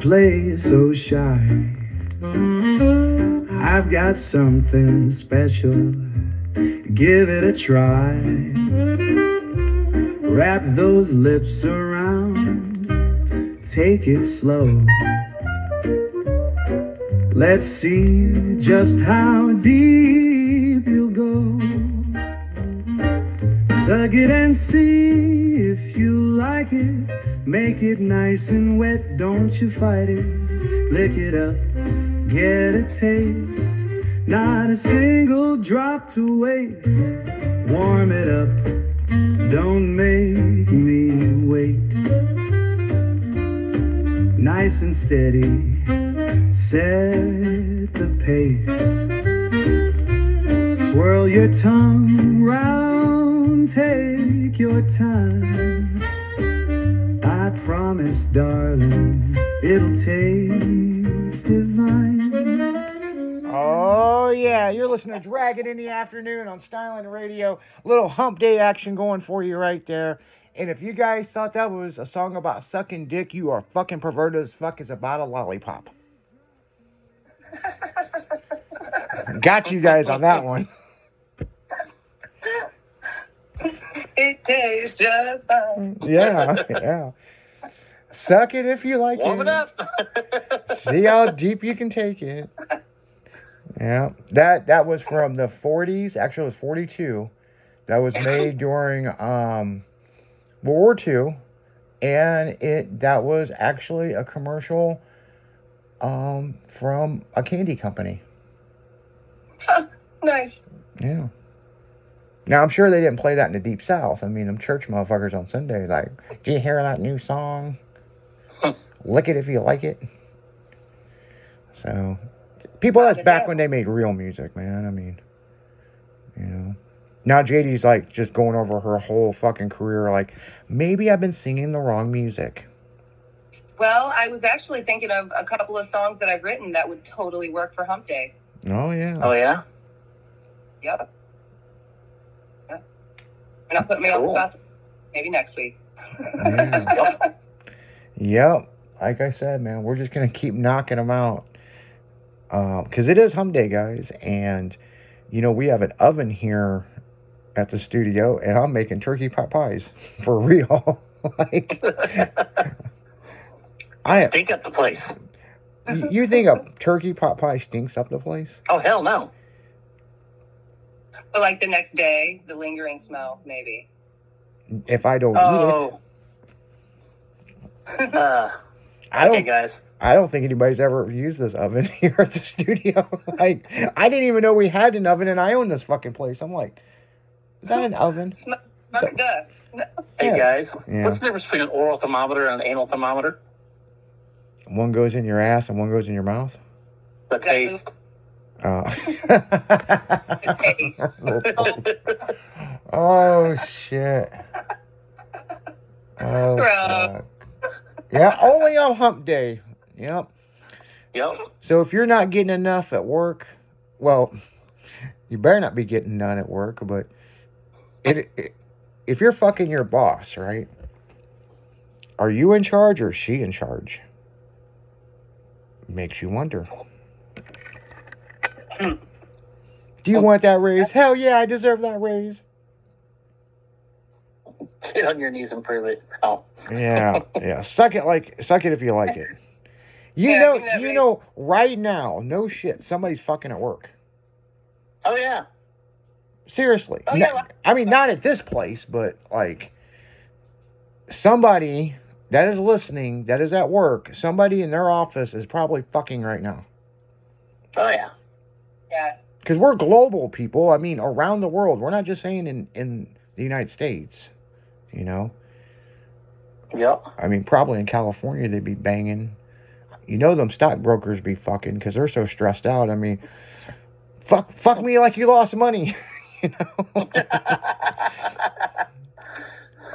play so shy. I've got something special. Give it a try. Wrap those lips around. Take it slow. Let's see just how deep you'll go. Suck it and see if you like it. Make it nice and wet, don't you fight it. Lick it up, get a taste. Not a single drop to waste. Warm it up, don't make me wait. Nice and steady, set the pace. Swirl your tongue round, take your time. I promise, darling, it'll taste divine. Oh, yeah, you're listening to Drag It in the Afternoon on Styling Radio. A little hump day action going for you right there. And if you guys thought that was a song about sucking dick, you are fucking perverted as fuck. It's about a lollipop. Got you guys on that one. It tastes just fine. Yeah. Suck it if you like Warm it up. See how deep you can take it. Yeah. That was from the 40s. Actually, it was 42. That was made during World War II. And that was actually a commercial from a candy company. Nice. Yeah. Now, I'm sure they didn't play that in the Deep South. I mean, them church motherfuckers on Sunday, like, did you hear that new song? Lick it if you like it. So, people, that's back when they made real music, man. I mean, you know. Now JD's, like, just going over her whole fucking career, like, maybe I've been singing the wrong music. Well, I was actually thinking of a couple of songs that I've written that would totally work for Hump Day. Oh, yeah. Oh, yeah? Yep. You're not putting me on the spot. Maybe next week. Yeah. Yep. Like I said, man, we're just going to keep knocking them out. Because it is Hump Day, guys. And, you know, we have an oven here at the studio, and I'm making turkey pot pies. For real. Like, stink up the place. You think a turkey pot pie stinks up the place? Oh, hell no. But like the next day, the lingering smell, maybe. If I don't eat it. Okay, guys. I don't think anybody's ever used this oven here at the studio. Like, I didn't even know we had an oven, and I own this fucking place. I'm like, is that an oven? Smell dust. Hey, guys. What's the difference between an oral thermometer and an anal thermometer? One goes in your ass and one goes in your mouth? The taste. Oh, shit. Oh, fuck. Yeah, only on Hump Day. Yep. So if you're not getting enough at work, well, you better not be getting none at work, but if you're fucking your boss, right? Are you in charge or is she in charge? Makes you wonder. Do you want that raise? Hell yeah, I deserve that raise. Get on your knees and prove it. Oh. Yeah. Suck it if you like it. You know, right now, no shit, somebody's fucking at work. Oh, yeah. Seriously. Oh, yeah. I mean, not at this place, but, like, somebody that is listening, that is at work, somebody in their office is probably fucking right now. Oh, yeah. Yeah. Because we're global people. I mean, around the world. We're not just saying in the United States, you know? Yep. I mean, probably in California they'd be banging. You know them stockbrokers be fucking because they're so stressed out. I mean, fuck me like you lost money, you know?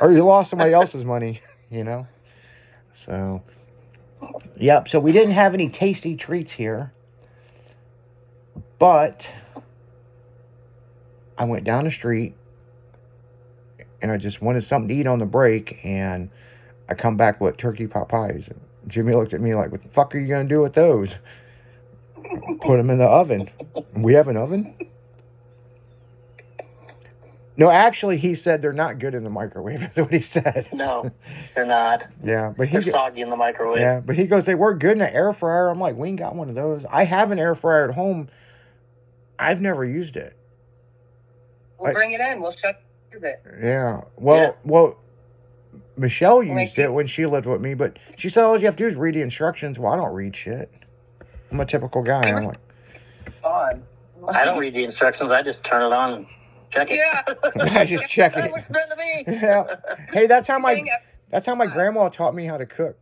Or you lost somebody else's money, you know? So, yep. So we didn't have any tasty treats here. But I went down the street and I just wanted something to eat on the break, and I come back with turkey pot pies. Jimmy looked at me like, what the fuck are you going to do with those? Put them in the oven. We have an oven? No, actually, he said they're not good in the microwave. That's what he said. No, they're not. Yeah, but They're soggy in the microwave. Yeah, but he goes, they work good in an air fryer. I'm like, we ain't got one of those. I have an air fryer at home. I've never used it. We'll bring it in. We'll show you use it. Yeah. Well, Michelle used it when she lived with me, but she said all you have to do is read the instructions. Well, I don't read shit. I'm a typical guy. I'm like, on. I don't read the instructions. I just turn it on and check it. Yeah. I just check That it. looks good to me. Yeah. Hey, that's how my grandma taught me how to cook.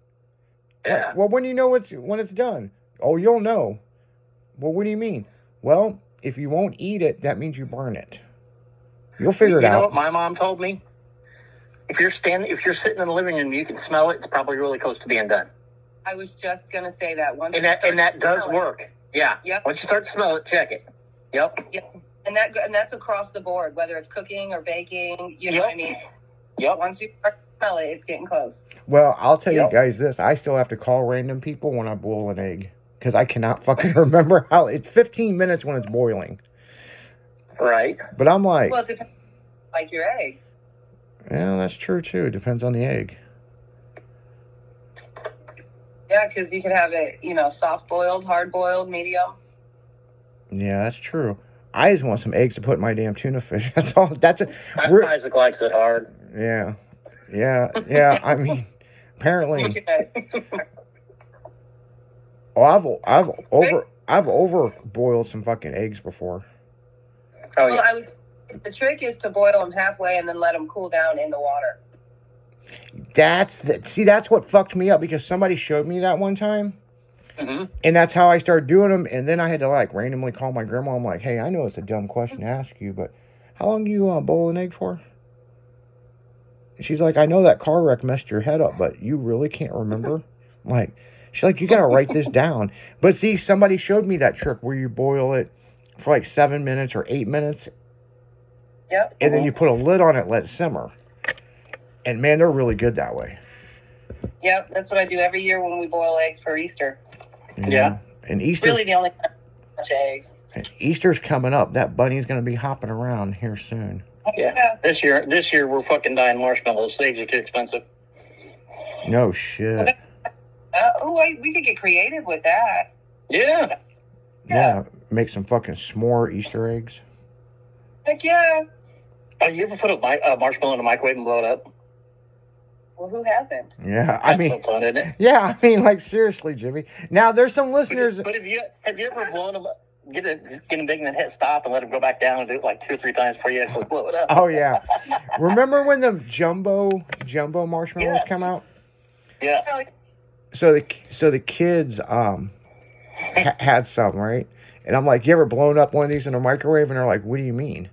Yeah. Like, well, when it's done. Oh, you'll know. Well, what do you mean? Well, if you won't eat it, that means you burn it. You'll figure it out. You know what my mom told me? If you're sitting in the living room, you can smell it. It's probably really close to being done. I was just gonna say that once. And that does work. Yeah. Yep. Once you start to smell it, check it. Yep. Yep. And that's across the board, whether it's cooking or baking. You know what I mean? Yep. Once you start to smell it, it's getting close. Well, I'll tell you guys this. I still have to call random people when I boil an egg. Because I cannot fucking remember how... It's 15 minutes when it's boiling. Right. But I'm like... Well, it depends like your egg. Yeah, that's true, too. It depends on the egg. Yeah, because you can have it, soft boiled, hard boiled, medium. Yeah, that's true. I just want some eggs to put in my damn tuna fish. That's all. Isaac likes it hard. Yeah. Yeah. I mean, apparently... Oh, I've over boiled some fucking eggs before. Oh yeah. The trick is to boil them halfway and then let them cool down in the water. That's what fucked me up because somebody showed me that one time. Mm-hmm. And that's how I started doing them. And then I had to randomly call my grandma. I'm like, hey, I know it's a dumb question to ask you, but how long do you boil an egg for? She's like, I know that car wreck messed your head up, but you really can't remember? I'm like, she's like, you got to write this down. But see, somebody showed me that trick where you boil it for 7 minutes or 8 minutes. Yep. And then you put a lid on it, let it simmer. And man, they're really good that way. Yep, that's what I do every year when we boil eggs for Easter. Yeah. And Easter's Really the only time I touch eggs. Easter's coming up. That bunny's going to be hopping around here soon. Yeah. This year we're fucking dying marshmallows. Eggs are too expensive. No shit. We could get creative with that. Yeah. Yeah. Make some fucking s'more Easter eggs. Heck yeah. Have you ever put a marshmallow in a microwave and blow it up? Well, who hasn't? Yeah, That's so fun, isn't it? Yeah, I mean, seriously, Jimmy. Now, there's some listeners. But have you ever blown them up, get them big and then hit stop and let them go back down and do it 2 or 3 times before you actually blow it up? Oh yeah. Remember when the jumbo marshmallows come out? Yes. So the kids had some, right? And I'm like, you ever blown up one of these in a microwave? And they're like, what do you mean?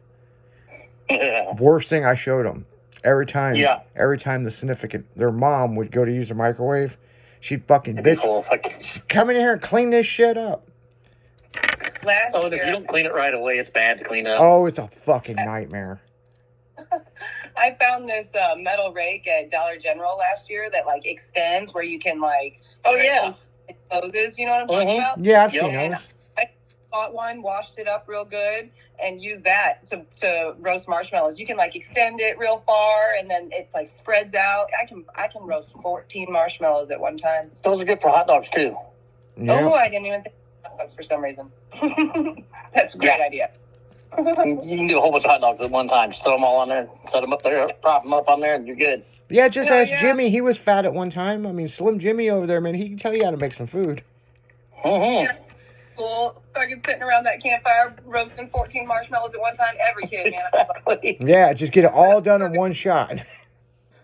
Yeah. Worst thing I showed them. Every time their mom would go to use the microwave, she'd fucking bitch. Come in here and clean this shit up. And if you don't clean it right away, it's bad to clean up. Oh, it's a fucking nightmare. I found this metal rake at Dollar General last year that extends where you can it closes. You know what I'm talking about? Yeah, I've seen those. I bought one, washed it up real good, and used that to roast marshmallows. You can extend it real far, and then it's spreads out. I can roast 14 marshmallows at one time. Those are good for hot dogs too. Yeah. Oh, I didn't even think of hot dogs for some reason. That's a great idea. You can do a whole bunch of hot dogs at one time. Just throw them all on there, set them up there, prop them up on there, and you're good. Yeah, just ask Jimmy. He was fat at one time. I mean, Slim Jimmy over there, man, he can tell you how to make some food. Mm-hmm. Cool. Fucking sitting around that campfire roasting 14 marshmallows at one time. Every kid, man. Exactly. Yeah, just get it all done in one shot.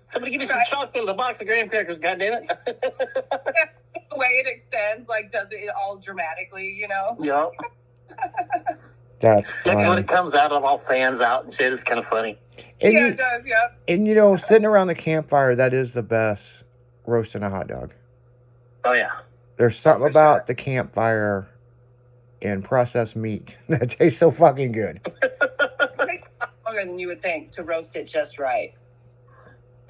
Somebody give me some chocolate and a box of graham crackers, goddammit. The way it extends, does it all dramatically, Yep. That's Next when funny. it comes out, I'm all fans out and shit. It's kind of funny. And it does, yeah. And sitting around the campfire, that is the best roasting a hot dog. Oh, yeah. There's something about the campfire and processed meat that tastes so fucking good. It takes longer than you would think to roast it just right.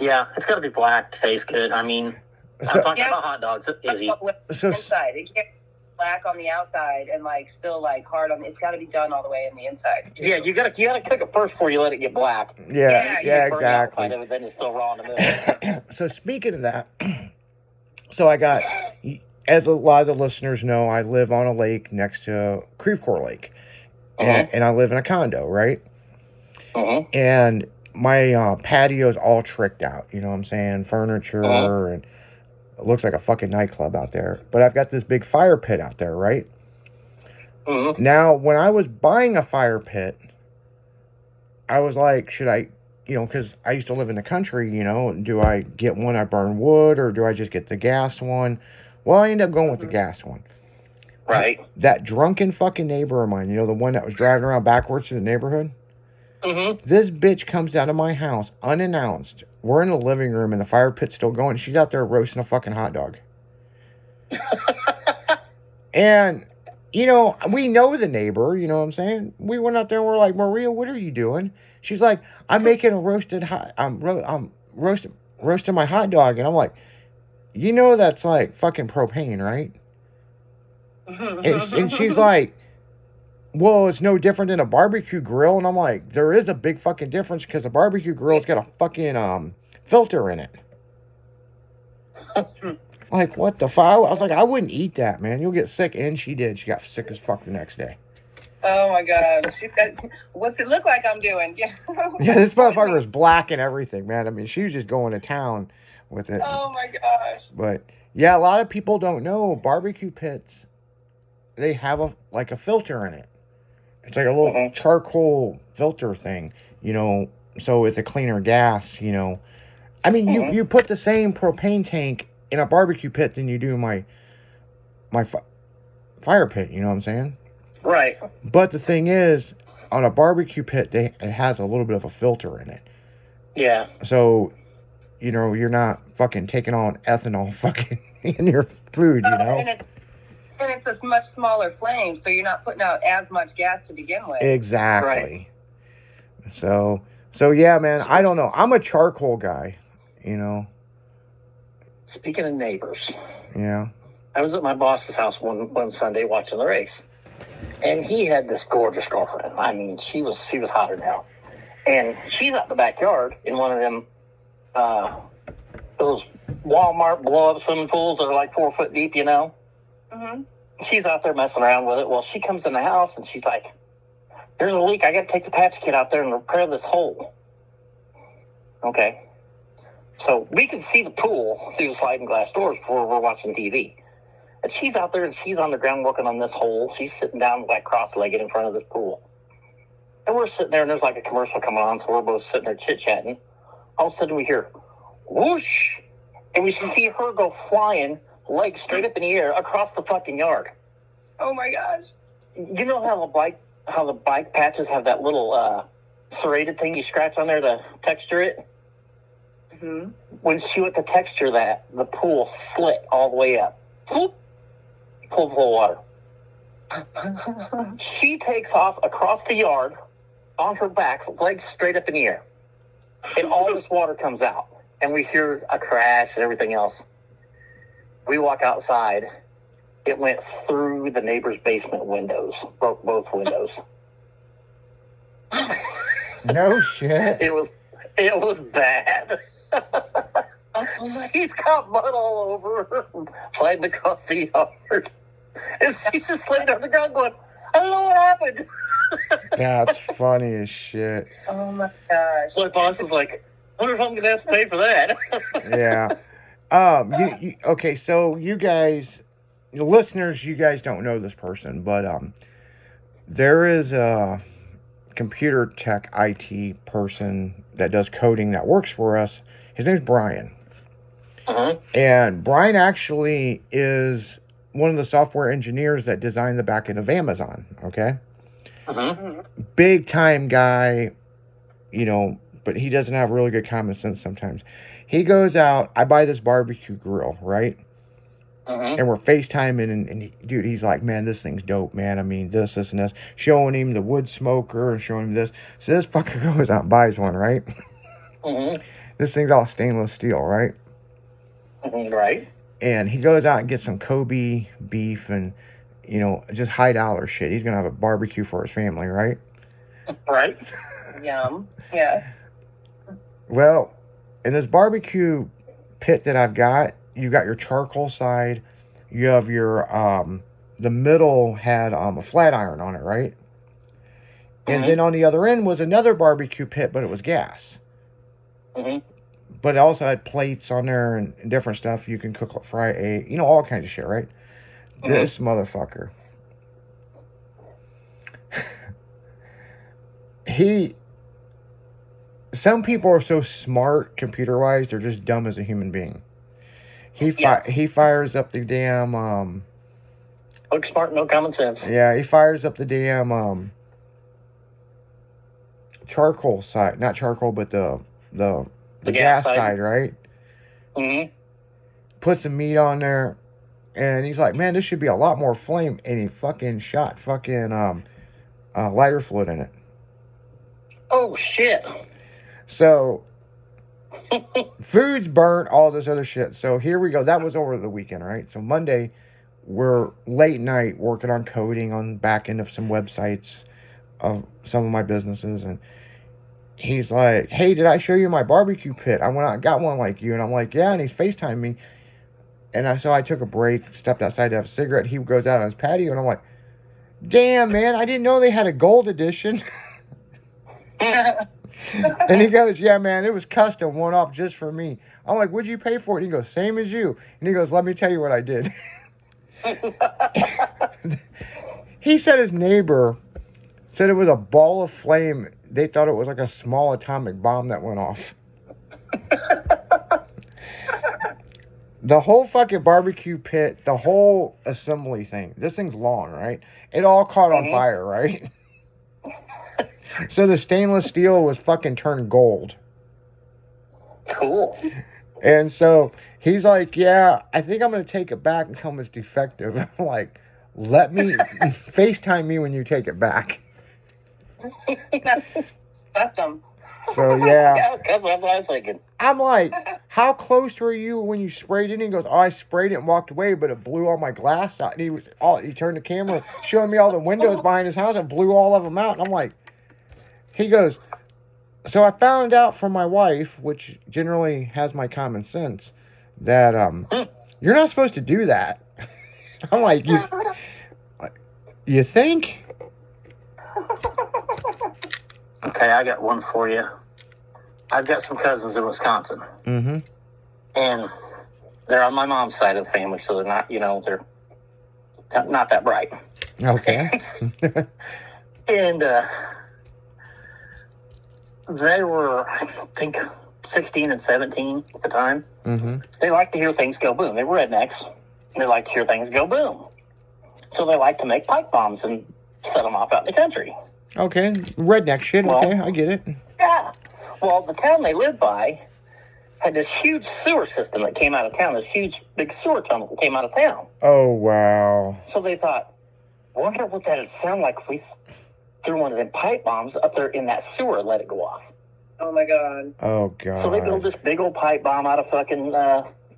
Yeah, it's got to be black to taste good. I mean, So, talking Yeah. about hot dogs, Izzy. so Inside, it can't be black on the outside and like still like hard on. It's got to be done all the way in the inside. Yeah, you gotta cook it first before you let it get black. yeah, Yeah, yeah, You burn the outside exactly. of it, then it's still raw in the middle. So speaking of that, so I got, as a lot of the listeners know, I live on a lake next to Creve Coeur Lake, and I live in a condo, right? And my patio's all tricked out. You know what I'm saying? Furniture and it looks like a fucking nightclub out there. But I've got this big fire pit out there, right? Now, when I was buying a fire pit, I was like, should I, because I used to live in the country, do I get one I burn wood or do I just get the gas one? Well, I ended up going with the gas one. Right. That drunken fucking neighbor of mine, the one that was driving around backwards in the neighborhood? This bitch comes down to my house unannounced. We're in the living room and the fire pit's still going. She's out there roasting a fucking hot dog. And, we know the neighbor, you know what I'm saying? We went out there and we're like, Maria, what are you doing? She's like, I'm making a roasting my hot dog. And I'm like, that's like fucking propane, right? And she's like, well, it's no different than a barbecue grill. And I'm like, there is a big fucking difference because a barbecue grill's got a fucking filter in it. Like, what the fuck? I was like, I wouldn't eat that, man. You'll get sick. And she did. She got sick as fuck the next day. Oh my god! What's it look like I'm doing? Yeah. Yeah, this motherfucker was black and everything, man. I mean, she was just going to town with it. Oh my gosh! But yeah, a lot of people don't know barbecue pits. They have a filter in it. It's like a little charcoal filter thing, so it's a cleaner gas, I mean, you put the same propane tank in a barbecue pit than you do my fire pit, you know what I'm saying? Right. But the thing is, on a barbecue pit, it has a little bit of a filter in it. Yeah. So, you're not fucking taking on ethanol fucking in your food, And it's a much smaller flame, so you're not putting out as much gas to begin with. Exactly. Right. So yeah, man, I don't know. I'm a charcoal guy, Speaking of neighbors. Yeah. I was at my boss's house one Sunday watching the race. And he had this gorgeous girlfriend. I mean, she was hotter now. And she's out in the backyard in one of them, those Walmart blow-up swimming pools that are like 4 foot deep, She's out there messing around with it. Well, she comes in the house and she's like, there's a leak. I got to take the patch kit out there and repair this hole. Okay. So we can see the pool through the sliding glass doors before we're watching TV. And she's out there and she's on the ground working on this hole. She's sitting down like cross-legged in front of this pool. And we're sitting there and there's like a commercial coming on. So we're both sitting there chit-chatting. All of a sudden we hear whoosh. And we see her go flying, legs straight up in the air across the fucking yard. Oh my gosh. You know how the bike patches have that little serrated thing you scratch on there to texture it? When she went to texture that, the pool slit all the way up. Full of water. She takes off across the yard on her back, legs straight up in the air. And all this water comes out. And we hear a crash and everything else. We walk outside. It went through the neighbor's basement windows, broke both windows. No shit. It was bad. She's got mud all over her, sliding across the yard. And she's just laying on the ground going, I don't know what happened. That's funny as shit. Oh my gosh. My boss is like, I wonder if I'm going to have to pay for that. Yeah. Okay, so you guys, listeners, you guys don't know this person, but there is a computer tech IT person that does coding that works for us. His name's Brian. And Brian actually is one of the software engineers that designed the back end of Amazon, okay? Big time guy, but he doesn't have really good common sense sometimes. He goes out, I buy this barbecue grill, right? And we're FaceTiming, and dude, he's like, man, this thing's dope, man. I mean, this, and this. Showing him the wood smoker and showing him this. So this fucker goes out and buys one, right? This thing's all stainless steel, right? Right. And he goes out and gets some Kobe beef and, just high dollar shit. He's going to have a barbecue for his family, right? Right. Yum. Yeah. Well, in this barbecue pit that I've got, you got your charcoal side. You have your, the middle had a flat iron on it, right? And then on the other end was another barbecue pit, but it was gas. But it also had plates on there and different stuff. You can cook, fry egg, all kinds of shit, right? This motherfucker. Some people are so smart computer-wise, they're just dumb as a human being. He fires up the damn, Look smart, no common sense. Yeah, he fires up the damn, charcoal side. Not charcoal, but the gas side, right? Put some meat on there, and he's like, man, this should be a lot more flame. And he fucking shot lighter fluid in it. Oh, shit. So, food's burnt, all this other shit. So, here we go. That was over the weekend, right? So, Monday, we're late night working on coding on the back end of some websites of some of my businesses. And he's like, hey, did I show you my barbecue pit? I went out and got one like you. And I'm like, yeah. And he's FaceTiming me. And so I took a break, stepped outside to have a cigarette. He goes out on his patio. And I'm like, damn, man, I didn't know they had a gold edition. And he goes, yeah, man, it was custom, one off just for me. I'm like, what'd you pay for it? And he goes, same as you. And he goes, let me tell you what I did. He said his neighbor said it was a ball of flame. They thought it was like a small atomic bomb that went off. The whole fucking barbecue pit, the whole assembly thing. This thing's long, right? It all caught on fire, right? So the stainless steel was fucking turned gold. Cool. And so he's like, yeah, I think I'm going to take it back and tell him it's defective. I'm like, let me FaceTime me when you take it back. Custom. So, yeah. That's what I was thinking. I'm like, how close were you when you sprayed it? And he goes, oh, I sprayed it and walked away, but it blew all my glass out. And he turned the camera, showing me all the windows behind his house and blew all of them out. And I'm like, he goes, so I found out from my wife, which generally has my common sense, that you're not supposed to do that. I'm like, you think? Okay, I got one for you. I've got some cousins in Wisconsin. Mm-hmm. And they're on my mom's side of the family, so they're not, they're not that bright. Okay. And they were, I think, 16 and 17 at the time. Mm-hmm. They like to hear things go boom. They were rednecks. And they like to hear things go boom. So they like to make pipe bombs and set them off out in the country. Okay. Redneck shit. Well, okay, I get it. Yeah. Well, the town they lived by had this huge sewer system that came out of town, this huge, big sewer tunnel that came out of town. Oh, wow. So they thought, wonder what that would sound like if we threw one of them pipe bombs up there in that sewer and let it go off. Oh, my God. Oh, God. So they build this big old pipe bomb out of fucking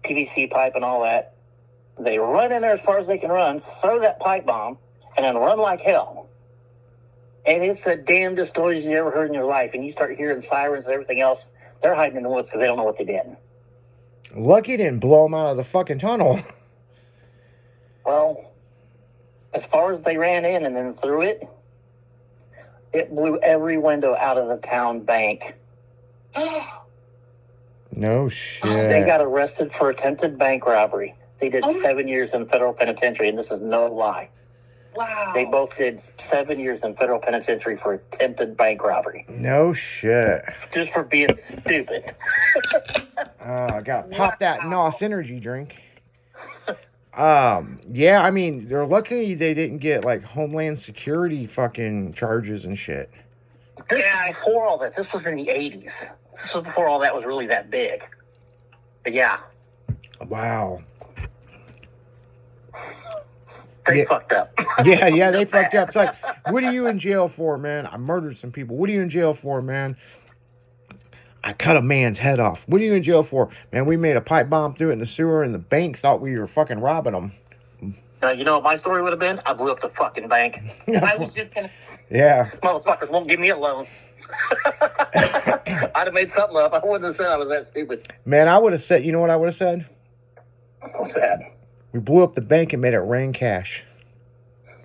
PVC pipe and all that. They run in there as far as they can run, throw that pipe bomb, and then run like hell. And it's the damnedest noise you ever heard in your life. And you start hearing sirens and everything else. They're hiding in the woods because they don't know what they did. Lucky didn't blow them out of the fucking tunnel. Well, as far as they ran in and then threw it, it blew every window out of the town bank. No shit. They got arrested for attempted bank robbery. They did 7 years in federal penitentiary, and this is no lie. Wow. They both did 7 years in federal penitentiary for attempted bank robbery. No shit. Just for being stupid. I gotta pop that NOS energy drink. Yeah, I mean, they're lucky they didn't get like Homeland Security fucking charges and shit. This was before all that. This was in the 80s. This was before all that was really that big. But yeah. Wow. They fucked up. Yeah, they fucked up. It's like, what are you in jail for, man? I murdered some people. What are you in jail for, man? I cut a man's head off. What are you in jail for? Man, we made a pipe bomb through it in the sewer, and the bank thought we were fucking robbing them. You know what my story would have been? I blew up the fucking bank. I was just gonna. Yeah. Motherfuckers won't give me a loan. I'd have made something up. I wouldn't have said I was that stupid. Man, I would have said, you know what I would have said? What's that? We blew up the bank and made it rain cash.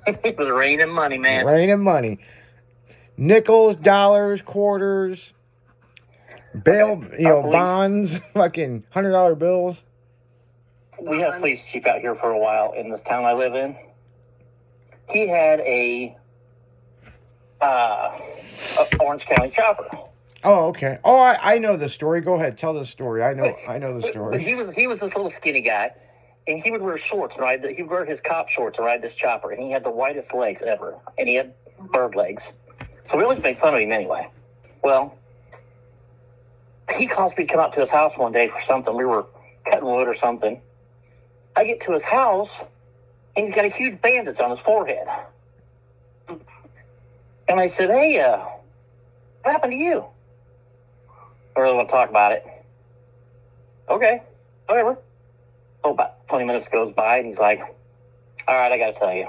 It was raining money, man. Raining money. Nickels, dollars, quarters, bail, Police. bonds, fucking $100 bills. We had a police chief out here for a while in this town I live in. He had a Orange County chopper. Oh, okay. Oh, I know the story. Go ahead, tell the story. I know the But story. he was this little skinny guy, and he would wear shorts and ride. He would wear his cop shorts and ride this chopper, and he had the whitest legs ever, and he had bird legs. So we always make fun of him anyway. Well, he calls me to come out to his house one day for something. We were cutting wood or something. I get to his house, and he's got a huge bandage on his forehead. And I said, "Hey, what happened to you?" I really want to talk about it. Okay, whatever. Oh, about 20 minutes goes by, and he's like, "All right, I got to tell you."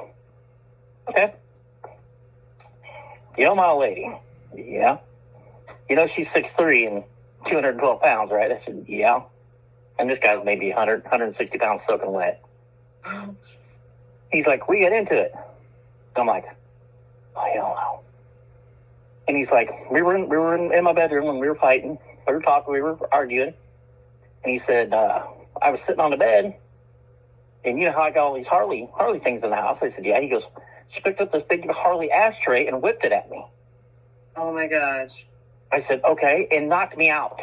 Okay. You know my old lady? Yeah. You know she's 6'3" and 212 pounds, right? I said, yeah. And this guy's maybe 160 pounds soaking wet. He's like, we get into it. I'm like, oh, hell no. And he's like, we were in my bedroom and we were fighting. We were talking, we were arguing. And he said, I was sitting on the bed, and you know how I got all these Harley things in the house? I said, yeah. He goes, she picked up this big Harley ashtray and whipped it at me. Oh my gosh. I said, okay, and knocked me out.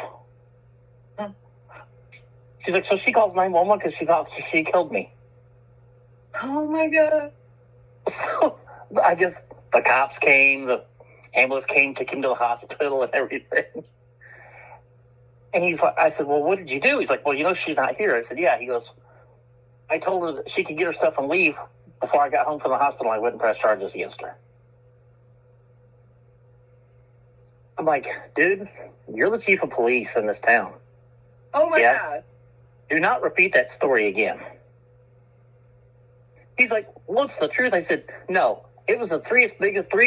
She's like, so she calls 911 because she thought she killed me. Oh my god. So I guess the cops came, the ambulance came, took him to the hospital and everything. And he's like, I said, well, what did you do? He's like, well, you know, she's not here. I said, yeah. He goes, I told her that she could get her stuff and leave before I got home from the hospital. I wouldn't press charges against her. I'm like, dude, you're the chief of police in this town. Oh my Yeah. god. Do not repeat that story again. He's like, what's the truth? I said, no, it was the three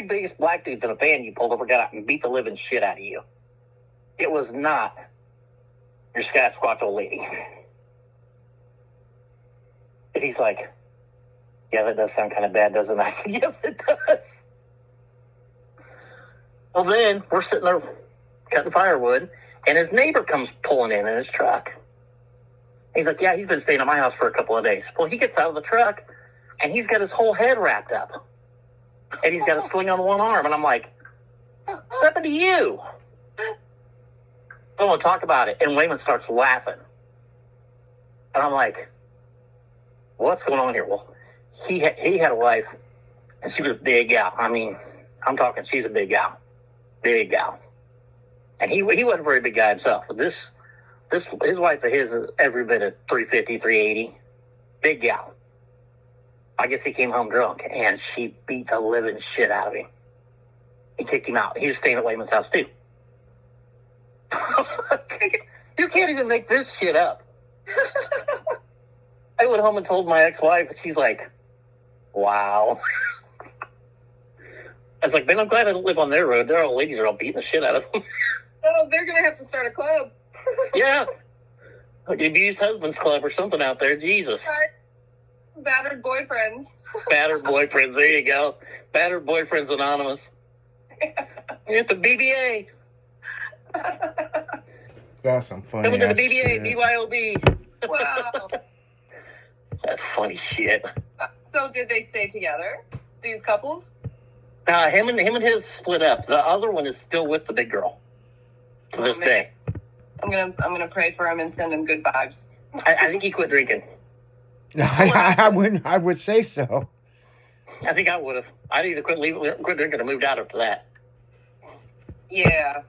biggest black dudes in a van you pulled over, got out and beat the living shit out of you. It was not your Sasquatch old lady. And he's like, yeah, that does sound kind of bad, doesn't it? I said, yes, it does. Well, then we're sitting there cutting firewood, and his neighbor comes pulling in his truck. He's like, yeah, he's been staying at my house for a couple of days. Well, he gets out of the truck, and he's got his whole head wrapped up. And he's got a sling on one arm. And I'm like, what happened to you? I don't want to talk about it. And Wayman starts laughing. And I'm like, what's going on here? Well, he had a wife, and she was a big gal. I mean, I'm talking, she's a big gal. Big gal. And he wasn't a very big guy himself. But his wife of his is every bit of 350, 380. Big gal. I guess he came home drunk, and she beat the living shit out of him. He kicked him out. He was staying at Wayman's house, too. You can't even make this shit up. I went home and told my ex-wife, and she's like, wow. I was like, man, I'm glad I don't live on their road. Their old ladies are all beating the shit out of them. Oh, they're gonna have to start a club. Yeah. Like the abused husbands club or something out there. Jesus. Battered boyfriends. Battered boyfriends. There you go. Battered boyfriends anonymous. At the BBA. That's some funny. Coming to the ass BBA. shit. BYOB. Wow. That's funny shit. So did they stay together? These couples? Him and his split up. The other one is still with the big girl to this day. I'm gonna pray for him and send him good vibes. I think he quit drinking. I would say so. I think I would have. I'd either quit drinking or moved out after that. Yeah.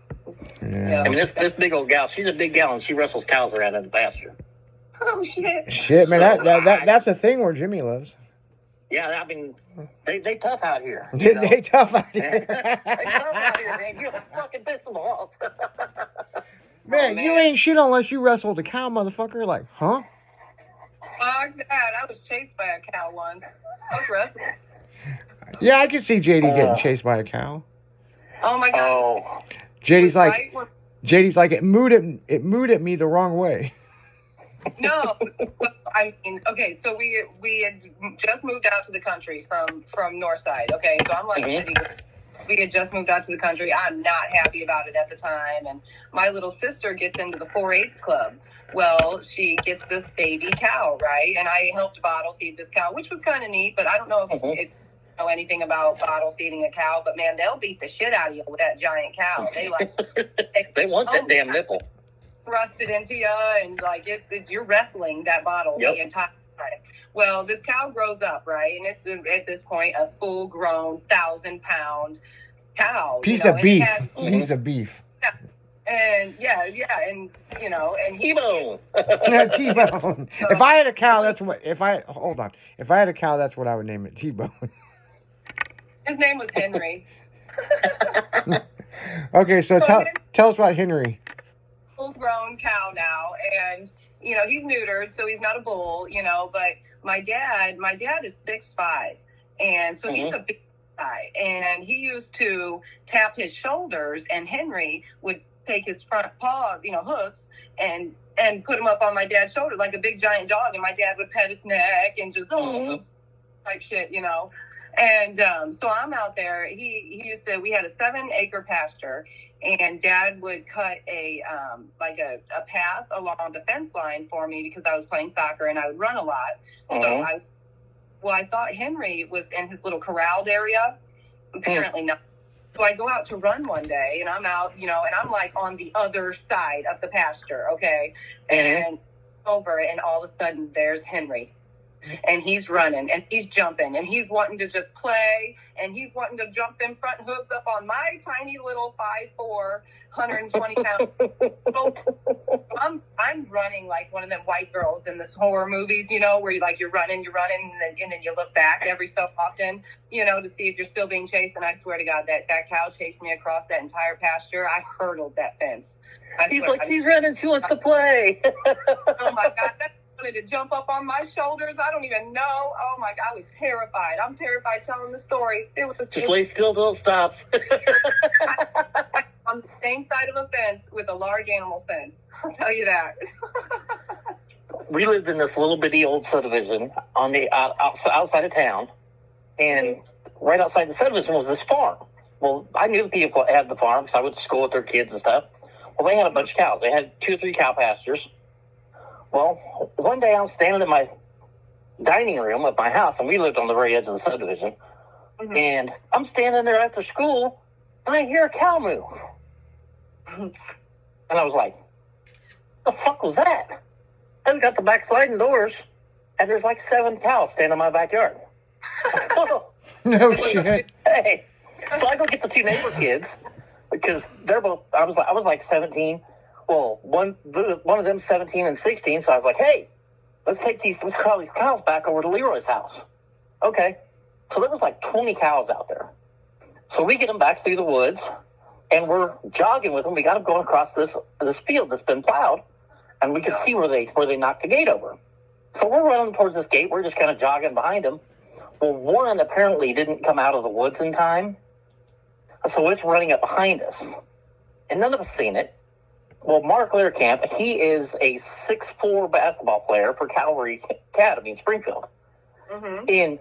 Yeah. I mean, this big old gal, she's a big gal, and she wrestles cows around in the pasture. Oh shit. Shit, man, that's a thing where Jimmy lives. Yeah, I mean, they tough out here. You know? They tough out here. They tough out here, man. You fucking piss them off. Man, man. you ain't shit unless you wrestled a cow, motherfucker. Like, huh? Fuck that. I was chased by a cow once. I was wrestling. Yeah, I can see JD getting chased by a cow. Oh my god. Oh, JD's like, Right when- JD's like, it mooed at me the wrong way. No, well, I mean, okay, so we had just moved out to the country from Northside. Okay, so I'm like, we had just moved out to the country. I'm not happy about it at the time, and my little sister gets into the 4-H club. Well, she gets this baby cow, right? And I helped bottle feed this cow, which was kind of neat. But I don't know if you know anything about bottle feeding a cow. But man, they'll beat the shit out of you with that giant cow. They like they want that damn nipple. Thrust it into you, and like it's you're wrestling that bottle the entire time. Well, this cow grows up, right, and it's at this point a full-grown 1,000-pound cow. Piece of beef. Piece of beef. Yeah. And and and T-bone. Yeah, T-bone. If I had a cow, that's what. If I had a cow, that's what I would name it. T-bone. His name was Henry. Okay, so tell us about Henry. Full-grown cow now, and he's neutered, so he's not a bull, but my dad is 6'5", and so he's a big guy, and he used to tap his shoulders, and Henry would take his front paws, hooks, and put them up on my dad's shoulder like a big giant dog, and my dad would pet its neck and just type shit, And so I'm out there. He used to. We had a 7-acre pasture, and Dad would cut a path along the fence line for me because I was playing soccer and I would run a lot. So I thought Henry was in his little corralled area. Apparently not. So I go out to run one day, and I'm out, and I'm like on the other side of the pasture, okay, and over, and all of a sudden there's Henry. And he's running, and he's jumping, and he's wanting to just play, and he's wanting to jump them front hooves up on my tiny little 5'4", 120 pounds. So I'm running like one of them white girls in this horror movies, where you're running, and then you look back every so often, to see if you're still being chased. And I swear to God, that cow chased me across that entire pasture. I hurdled that fence. He's like, she's running, she wants to play. Oh my God, wanted to jump up on my shoulders. I don't even know. Oh my God, I was terrified. I'm terrified telling the story. Just lay still till it stops. On the same side of a fence with a large animal sense. I'll tell you that. We lived in this little bitty old subdivision on the outside of town, and right outside the subdivision was this farm. Well, I knew the people that had the farm because I went to school with their kids and stuff. Well, they had a bunch of cows. They had 2 or 3 cow pastures. Well, one day I was standing in my dining room of my house, and we lived on the very edge of the subdivision. And I'm standing there after school, and I hear a cow move. And I was like, the fuck was that? I got the back sliding doors, and there's like 7 cows standing in my backyard. No shit. Hey. So I go get the 2 neighbor kids, because they're both, I was like 17. Well, one of them 17 and 16, so I was like, hey, let's call these cows back over to Leroy's house. Okay. So there was like 20 cows out there. So we get them back through the woods, and we're jogging with them. We got them going across this field that's been plowed, and we could see where they knocked the gate over. So we're running towards this gate. We're just kind of jogging behind them. Well, one apparently didn't come out of the woods in time, so it's running up behind us, and none of us seen it. Well, Mark Learcamp, he is a 6'4" basketball player for Calvary Academy in Springfield. And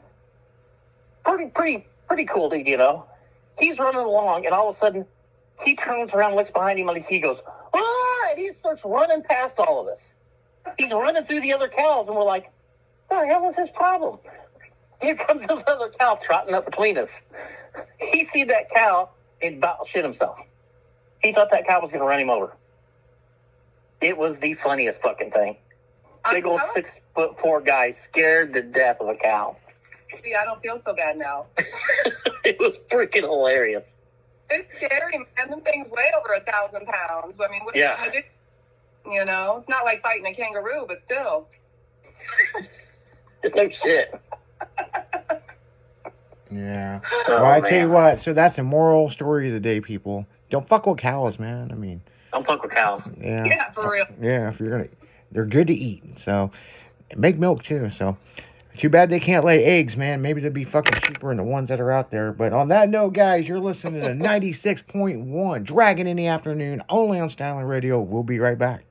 pretty cool dude, He's running along, and all of a sudden, he turns around, looks behind him, and he goes, ah! And he starts running past all of us. He's running through the other cows, and we're like, what the hell was his problem? Here comes this other cow trotting up between us. He seen that cow and about shit himself. He thought that cow was going to run him over. It was the funniest fucking thing. Big old 6'4" guy scared to death of a cow. See, I don't feel so bad now. It was freaking hilarious. It's scary, man. Them things weigh over 1,000 pounds. I mean, what are you going to do? It's not like fighting a kangaroo, but still. No shit. Yeah. Oh, Well, I tell you what, so that's a moral story of the day, people. Don't fuck with cows, man. I mean, Don't fuck with cows. Yeah. Yeah, for real. Yeah, if you're gonna, they're good to eat. So, make milk too. So, too bad they can't lay eggs, man. Maybe they'd be fucking cheaper than the ones that are out there. But on that note, guys, you're listening to 96.1 Dragon in the Afternoon, only on Styling Radio. We'll be right back.